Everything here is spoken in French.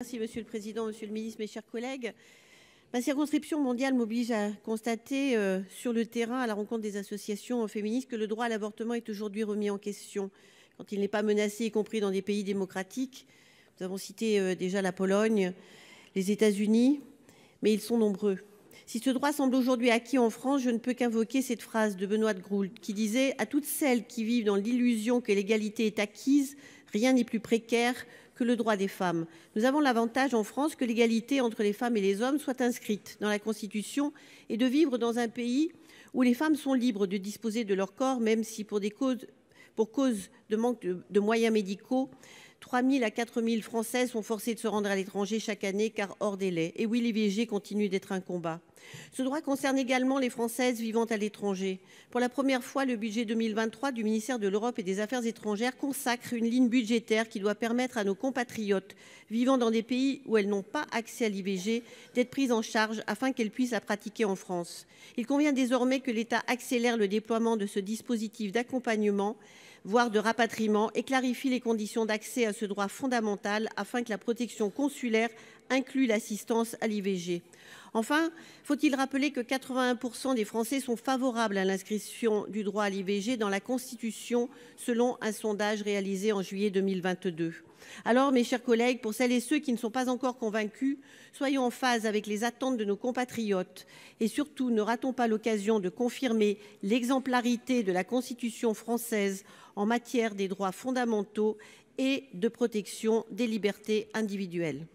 Merci Monsieur le Président, Monsieur le Ministre, mes chers collègues. Ma circonscription mondiale m'oblige à constater sur le terrain, à la rencontre des associations féministes, que le droit à l'avortement est aujourd'hui remis en question, quand il n'est pas menacé, y compris dans des pays démocratiques. Nous avons cité déjà la Pologne, les États-Unis, mais ils sont nombreux. Si ce droit semble aujourd'hui acquis en France, je ne peux qu'invoquer cette phrase de Benoît de Groult qui disait « À toutes celles qui vivent dans l'illusion que l'égalité est acquise, rien n'est plus précaire que le droit des femmes. » Nous avons l'avantage en France que l'égalité entre les femmes et les hommes soit inscrite dans la Constitution et de vivre dans un pays où les femmes sont libres de disposer de leur corps, même si pour cause de manque de moyens médicaux, 3 000 à 4 000 Françaises sont forcées de se rendre à l'étranger chaque année car hors délai. Et oui, l'IVG continue d'être un combat. Ce droit concerne également les Françaises vivant à l'étranger. Pour la première fois, le budget 2023 du ministère de l'Europe et des Affaires étrangères consacre une ligne budgétaire qui doit permettre à nos compatriotes vivant dans des pays où elles n'ont pas accès à l'IVG d'être prises en charge afin qu'elles puissent la pratiquer en France. Il convient désormais que l'État accélère le déploiement de ce dispositif d'accompagnement, voire de rapatriement, et clarifie les conditions d'accès à ce droit fondamental afin que la protection consulaire inclue l'assistance à l'IVG. Enfin, faut-il rappeler que 81% des Français sont favorables à l'inscription du droit à l'IVG dans la Constitution, selon un sondage réalisé en juillet 2022. Alors, mes chers collègues, pour celles et ceux qui ne sont pas encore convaincus, soyons en phase avec les attentes de nos compatriotes et surtout ne ratons pas l'occasion de confirmer l'exemplarité de la Constitution française en matière des droits fondamentaux et de protection des libertés individuelles.